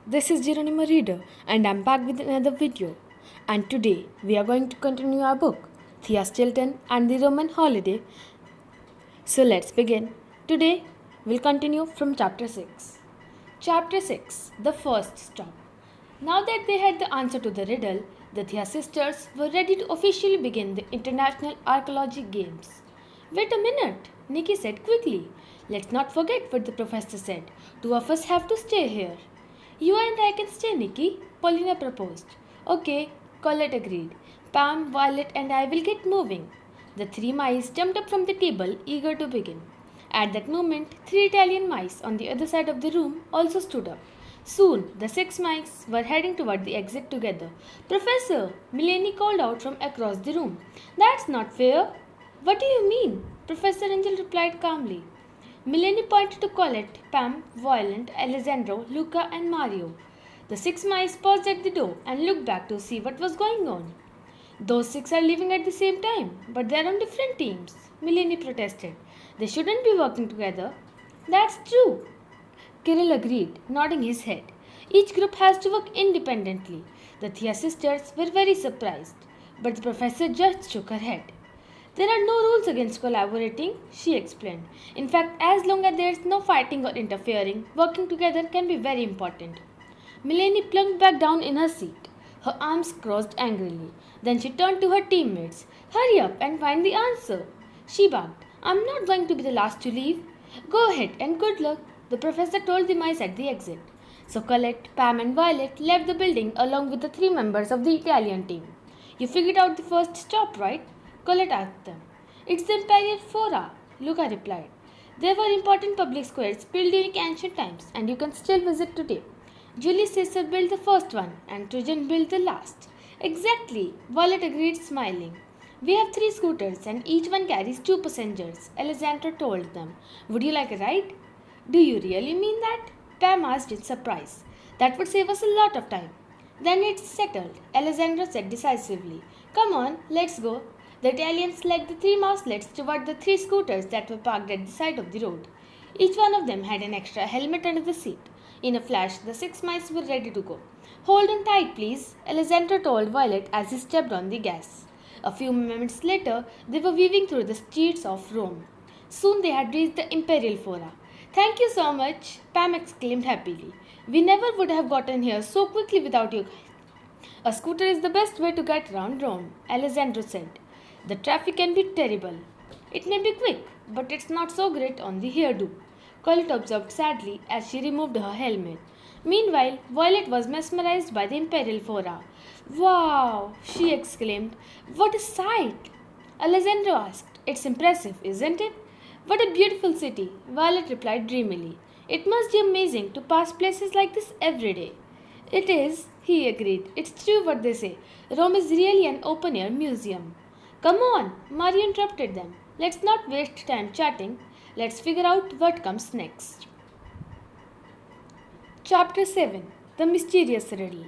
This is Geronimo Reader and I'm back with another video. And today we are going to continue our book, Thea Stilton and the Roman Holiday. So let's begin. Today we'll continue from chapter 6. Chapter 6, The First Stop. Now that they had the answer to the riddle, the Thea sisters were ready to officially begin the International Archaeology Games. Wait a minute, Nikki said quickly. Let's not forget what the professor said. Two of us have to stay here. You and I can stay, Nikki, Paulina proposed. Okay, Colette agreed. Pam, Violet, and I will get moving. The three mice jumped up from the table, eager to begin. At that moment, three Italian mice on the other side of the room also stood up. Soon, the six mice were heading toward the exit together. Professor, Milene called out from across the room. That's not fair. What do you mean? Professor Angel replied calmly. Milene pointed to Colette, Pam, Violet, Alessandro, Luca, and Mario. The six mice paused at the door and looked back to see what was going on. Those six are leaving at the same time, but they are on different teams, Milene protested. They shouldn't be working together. That's true, Kirill agreed, nodding his head. Each group has to work independently. The Thea sisters were very surprised, but the professor just shook her head. There are no rules against collaborating, she explained. In fact, as long as there is no fighting or interfering, working together can be very important. Milene plunked back down in her seat, her arms crossed angrily. Then she turned to her teammates. Hurry up and find the answer, she barked. I'm not going to be the last to leave. Go ahead and good luck, the professor told the mice at the exit. So Colette, Pam, and Violet left the building along with the three members of the Italian team. You figured out the first stop, right? Colette asked them. It's the Imperial Fora, Luca replied. They were important public squares built during ancient times and you can still visit today. Julius Caesar built the first one and Trajan built the last. Exactly, Violet agreed smiling. We have three scooters and each one carries two passengers, Alessandro told them. Would you like a ride? Do you really mean that? Pam asked in surprise. That would save us a lot of time. Then it's settled, Alessandro said decisively. Come on, let's go. The Italians led the three mouselets toward the three scooters that were parked at the side of the road. Each one of them had an extra helmet under the seat. In a flash, the six mice were ready to go. Hold on tight, please, Alessandro told Violet as he stepped on the gas. A few moments later, they were weaving through the streets of Rome. Soon they had reached the Imperial Fora. Thank you so much, Pam exclaimed happily. We never would have gotten here so quickly without you guys. A scooter is the best way to get around Rome, Alessandro said. The traffic can be terrible. It may be quick, but it's not so great on the hairdo, Colette observed sadly as she removed her helmet. Meanwhile, Violet was mesmerized by the Imperial Fora. Wow, she exclaimed. What a sight! Alessandro asked. It's impressive, isn't it? What a beautiful city, Violet replied dreamily. It must be amazing to pass places like this every day. It is, he agreed. It's true what they say. Rome is really an open-air museum. Come on, Mario interrupted them. Let's not waste time chatting. Let's figure out what comes next. Chapter 7, The Mysterious Riddle.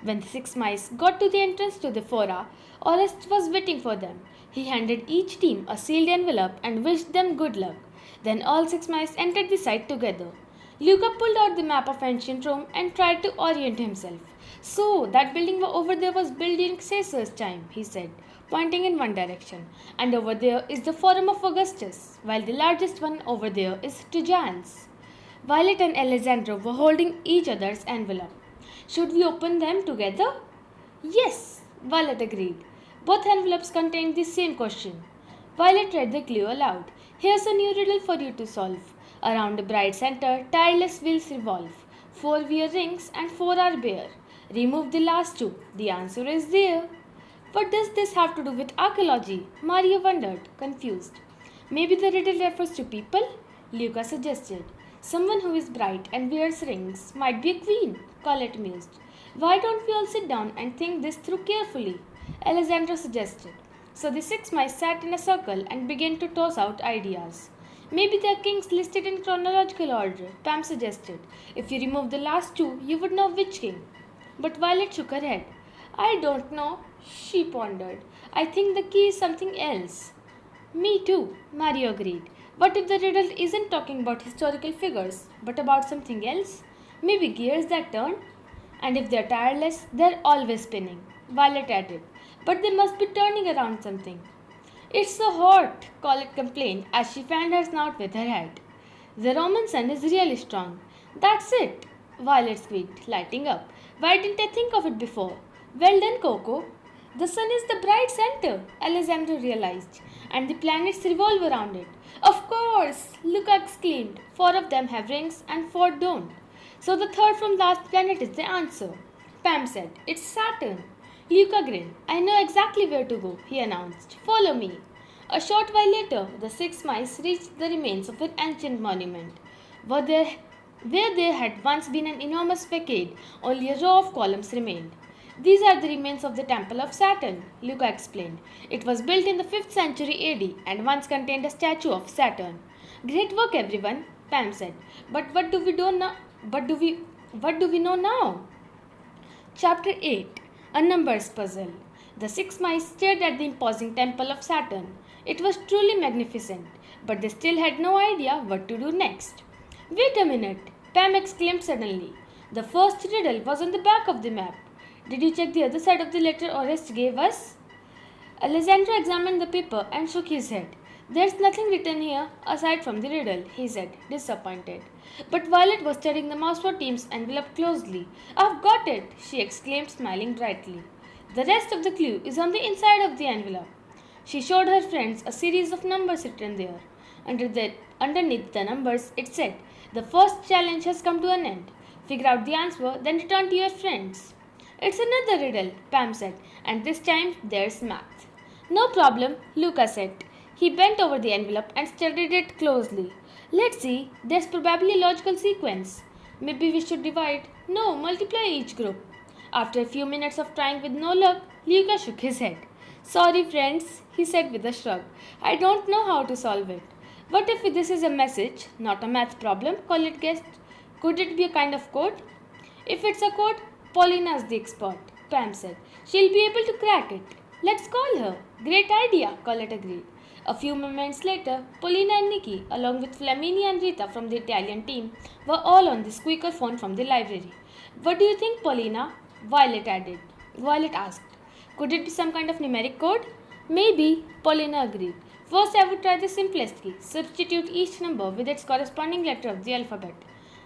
When the six mice got to the entrance to the fora, Orest was waiting for them. He handed each team a sealed envelope and wished them good luck. Then all six mice entered the site together. Luca pulled out the map of ancient Rome and tried to orient himself. So, that building over there was built during Caesar's time, he said, pointing in one direction. And over there is the Forum of Augustus, while the largest one over there is Trajan's. Violet and Alessandro were holding each other's envelope. Should we open them together? Yes, Violet agreed. Both envelopes contained the same question. Violet read the clue aloud. Here's a new riddle for you to solve. Around a bright center, tireless wheels revolve. Four wear rings and four are bare. Remove the last two. The answer is there. What does this have to do with archaeology? Mario wondered, confused. Maybe the riddle refers to people? Luca suggested. Someone who is bright and wears rings might be a queen, Colette mused. Why don't we all sit down and think this through carefully? Alessandro suggested. So the six mice sat in a circle and began to toss out ideas. Maybe they are kings listed in chronological order, Pam suggested. If you remove the last two, you would know which king. But Violet shook her head. I don't know, she pondered. I think the key is something else. Me too, Mario agreed. What if the riddle isn't talking about historical figures, but about something else? Maybe gears that turn? And if they're tireless, they're always spinning, Violet added. But they must be turning around something. It's so hot, Colette complained as she fanned her snout with her hat. The Roman sun is really strong. That's it, Violet squeaked, lighting up. Why didn't I think of it before? Well done, Coco. The sun is the bright center, Alessandro realized, and the planets revolve around it. Of course, Luca exclaimed. 4 of them have rings and 4 don't. So the third from last planet is the answer. Pam said, It's Saturn. Luca grinned. I know exactly where to go, he announced. Follow me. A short while later, the 6 mice reached the remains of an ancient monument. Where there had once been an enormous facade, only a row of columns remained. These are the remains of the Temple of Saturn, Luca explained. It was built in the 5th century AD and once contained a statue of Saturn. Great work, everyone, Pam said. But what do we do now? What do we know now? Chapter 8: A Numbers Puzzle. The 6 mice stared at the imposing temple of Saturn. It was truly magnificent, but they still had no idea what to do next. Wait a minute, Pam exclaimed suddenly. The first riddle was on the back of the map. Did you check the other side of the letter Orest gave us? Alessandro examined the paper and shook his head. There's nothing written here aside from the riddle, he said, disappointed. But Violet was studying the Mouseful team's envelope closely. I've got it, she exclaimed, smiling brightly. The rest of the clue is on the inside of the envelope. She showed her friends a series of numbers written there. Underneath the numbers, it said, The first challenge has come to an end. Figure out the answer, then return to your friends. It's another riddle, Pam said, and this time there's math. No problem, Luca said. He bent over the envelope and studied it closely. Let's see, there's probably a logical sequence. Maybe we should divide, no, multiply each group. After a few minutes of trying with no luck, Luca shook his head. Sorry, friends, he said with a shrug. I don't know how to solve it. What if this is a message, not a math problem? Colette guessed. Could it be a kind of code? If it's a code, Paulina's the expert, Pam said. She'll be able to crack it. Let's call her. Great idea, Colette agreed. A few moments later, Paulina and Nikki, along with Flaminia and Rita from the Italian team, were all on the squeaker phone from the library. What do you think, Paulina? Violet asked. Could it be some kind of numeric code? Maybe, Paulina agreed. First, I would try the simplest key. Substitute each number with its corresponding letter of the alphabet.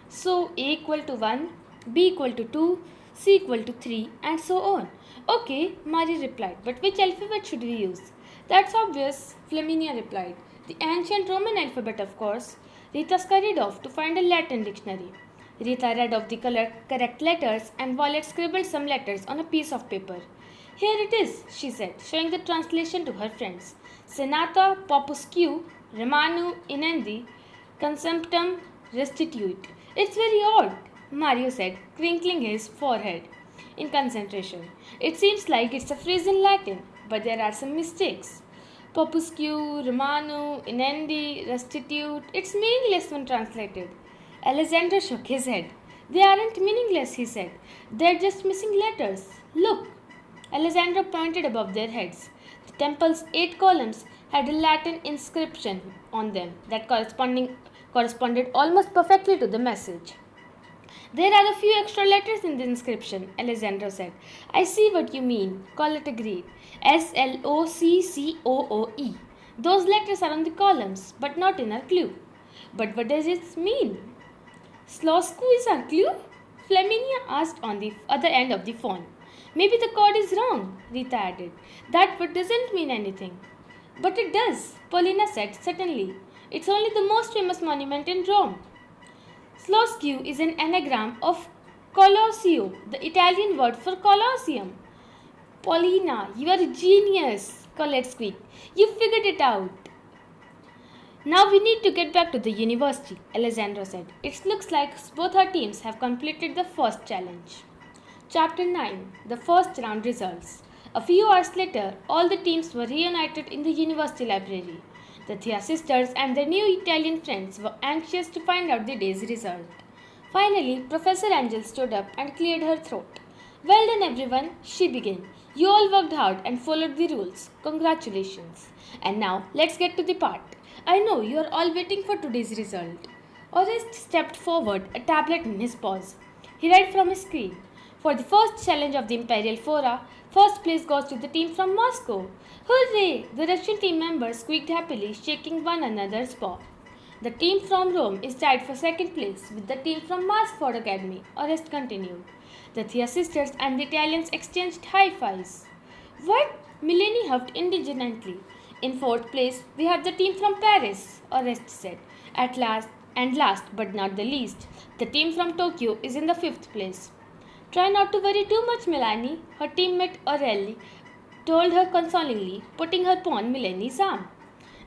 So, A equal to 1, B equal to 2, C equal to 3, and so on. Okay, Mari replied, but which alphabet should we use? That's obvious, Flaminia replied. The ancient Roman alphabet, of course. Rita scurried off to find a Latin dictionary. Rita read off the correct letters and Violet scribbled some letters on a piece of paper. Here it is, she said, showing the translation to her friends. Senata popusque Romanu inendi consumptum restituit. It's very odd, Mario said, crinkling his forehead in concentration. It seems like it's a phrase in Latin, but there are some mistakes. Popusque, Romanu, inendi, restitute. It's meaningless when translated. Alessandro shook his head. They aren't meaningless, he said. They're just missing letters. Look. Alessandro pointed above their heads. The temple's 8 columns had a Latin inscription on them that corresponded almost perfectly to the message. There are a few extra letters in the inscription, Alessandro said. I see what you mean, Colette agreed. Sloccooe. Those letters are on the columns, but not in our clue. But what does it mean? Slossku is our clue? Flaminia asked on the other end of the phone. Maybe the code is wrong, Rita added. That word doesn't mean anything. But it does, Paulina said suddenly. It's only the most famous monument in Rome. Slossku is an anagram of Colosseo, the Italian word for Colosseum. Paulina, you are a genius, Colette squeaked. You figured it out. Now we need to get back to the university, Alessandro said. It looks like both our teams have completed the first challenge. Chapter 9: The First Round Results. A few hours later, all the teams were reunited in the university library. The Thea sisters and their new Italian friends were anxious to find out the day's result. Finally, Professor Angel stood up and cleared her throat. Well done, everyone, she began. You all worked hard and followed the rules. Congratulations. And now, let's get to the part. I know you are all waiting for today's result. Orest stepped forward, a tablet in his paws. He read from his screen. For the first challenge of the Imperial Fora, first place goes to the team from Moscow. Hooray! The Russian team members squeaked happily, shaking one another's paw. The team from Rome is tied for second place with the team from Mars Ford Academy. Arrest continued. The Thea sisters and the Italians exchanged high fives. What? Mileni huffed indignantly. In fourth place, we have the team from Paris, Orest said. At last, and last but not the least, the team from Tokyo is in the fifth place. Try not to worry too much, Milani, her teammate Aurelie told her consolingly, putting her paw on Milani's arm.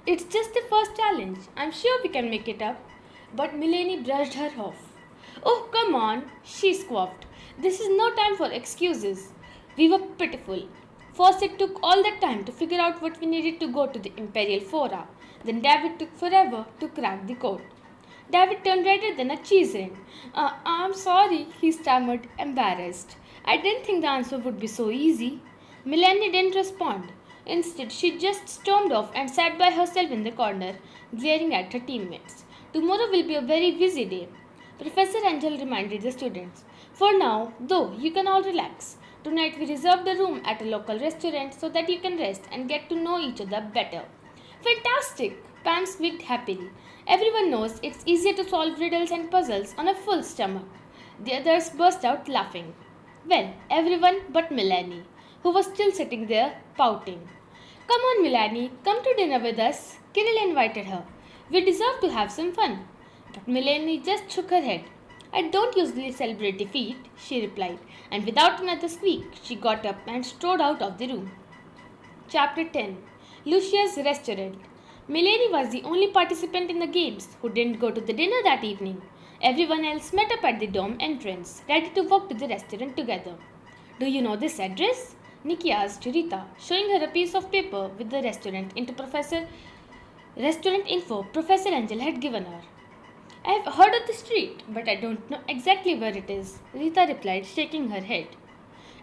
It's just the first challenge. I'm sure we can make it up. But Milani brushed her off. Oh, come on, she squawked. This is no time for excuses. We were pitiful. First, it took all that time to figure out what we needed to go to the Imperial Fora. Then David took forever to crack the code. David turned redder than a cheese ring. I'm sorry, he stammered, embarrassed. I didn't think the answer would be so easy. Melanie didn't respond. Instead, she just stormed off and sat by herself in the corner, glaring at her teammates. Tomorrow will be a very busy day. Professor Angel reminded the students. For now, though, you can all relax. Tonight we reserved a room at a local restaurant so that you can rest and get to know each other better. Fantastic! Pam squeaked happily. Everyone knows it's easier to solve riddles and puzzles on a full stomach. The others burst out laughing. Well, everyone but Melanie, who was still sitting there, pouting. Come on, Melanie, come to dinner with us, Kirill invited her. We deserve to have some fun. But Melanie just shook her head. I don't usually celebrate defeat, she replied, and without another squeak, she got up and strode out of the room. Chapter 10 Lucia's Restaurant. Melanie was the only participant in the games who didn't go to the dinner that evening. Everyone else met up at the dorm entrance, ready to walk to the restaurant together. Do you know this address? Nikki asked Rita, showing her a piece of paper with the restaurant info Professor Angel had given her. I have heard of the street, but I don't know exactly where it is, Rita replied, shaking her head.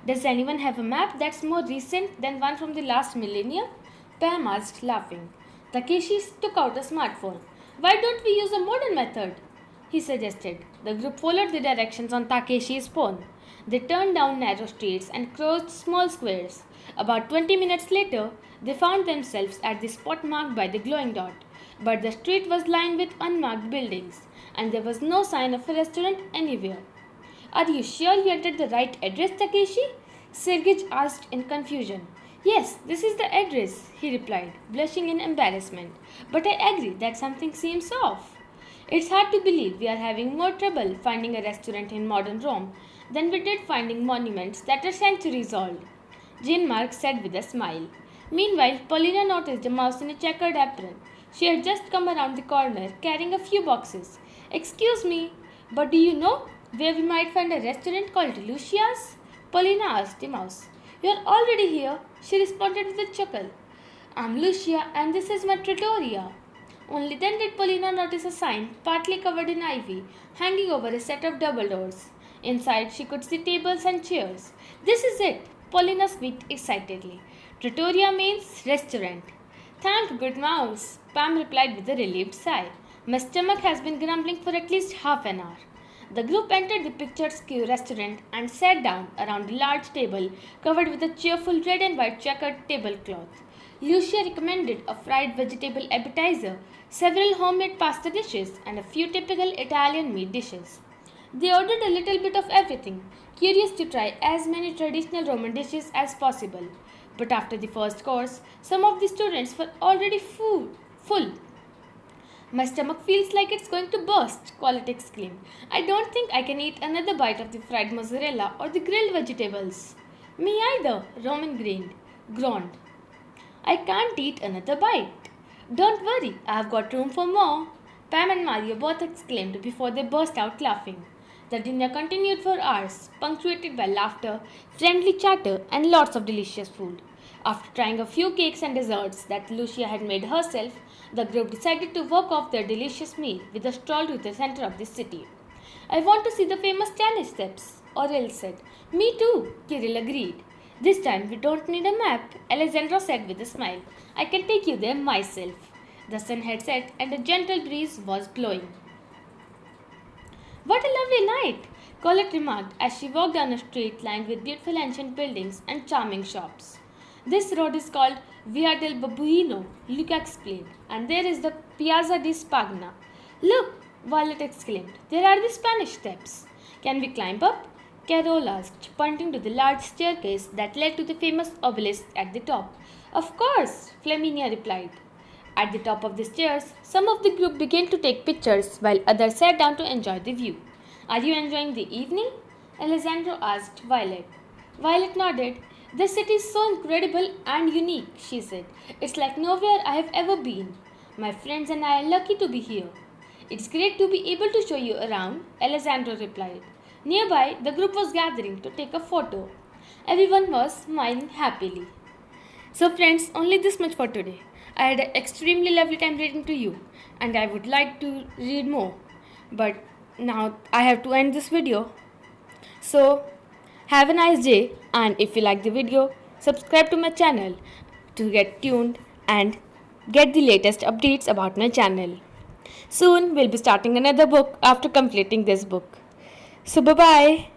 Does anyone have a map that's more recent than one from the last millennium? Pam asked, laughing. Takeshi took out a smartphone. Why don't we use a modern method? He suggested. The group followed the directions on Takeshi's phone. They turned down narrow streets and crossed small squares. About 20 minutes later, they found themselves at the spot marked by the glowing dot. But the street was lined with unmarked buildings, and there was no sign of a restaurant anywhere. Are you sure you entered the right address, Takeshi? Sergej asked in confusion. Yes, this is the address, he replied, blushing in embarrassment. But I agree that something seems off. It's hard to believe we are having more trouble finding a restaurant in modern Rome than we did finding monuments that are centuries old, Jean-Marc said with a smile. Meanwhile, Paulina noticed a mouse in a checkered apron. She had just come around the corner carrying a few boxes. Excuse me, but do you know where we might find a restaurant called Lucia's? Paulina asked the mouse. You're already here, she responded with a chuckle. I'm Lucia and this is my trattoria. Only then did Paulina notice a sign, partly covered in ivy, hanging over a set of double doors. Inside, she could see tables and chairs. This is it, Paulina squeaked excitedly. Trattoria means restaurant. Thank good mouse, Pam replied with a relieved sigh. My stomach has been grumbling for at least half an hour. The group entered the picturesque restaurant and sat down around a large table covered with a cheerful red and white checkered tablecloth. Lucia recommended a fried vegetable appetizer, several homemade pasta dishes, and a few typical Italian meat dishes. They ordered a little bit of everything, curious to try as many traditional Roman dishes as possible. But after the first course, some of the students were already full. My stomach feels like it's going to burst, Colette exclaimed. I don't think I can eat another bite of the fried mozzarella or the grilled vegetables. Me either, Roman groaned. I can't eat another bite. Don't worry, I've got room for more, Pam and Mario both exclaimed before they burst out laughing. The dinner continued for hours, punctuated by laughter, friendly chatter, and lots of delicious food. After trying a few cakes and desserts that Lucia had made herself, the group decided to walk off their delicious meal with a stroll to the center of the city. I want to see the famous Spanish steps, Aurel said. Me too, Kirill agreed. This time we don't need a map, Alessandro said with a smile. I can take you there myself. The sun had set and a gentle breeze was blowing. What a lovely night! Colette remarked as she walked down a street lined with beautiful ancient buildings and charming shops. This road is called Via del Babuino, Luca explained, and there is the Piazza di Spagna. Look, Violet exclaimed, there are the Spanish steps. Can we climb up? Carol asked, pointing to the large staircase that led to the famous obelisk at the top. Of course, Flaminia replied. At the top of the stairs, some of the group began to take pictures while others sat down to enjoy the view. Are you enjoying the evening? Alessandro asked Violet. Violet nodded. This city is so incredible and unique, she said. It's like nowhere I have ever been. My friends and I are lucky to be here. It's great to be able to show you around, Alessandro replied. Nearby, the group was gathering to take a photo. Everyone was smiling happily. So friends, only this much for today. I had an extremely lovely time reading to you and I would like to read more. But now I have to end this video. So have a nice day, and if you like the video, subscribe to my channel to get tuned and get the latest updates about my channel. Soon we'll be starting another book after completing this book. So bye bye.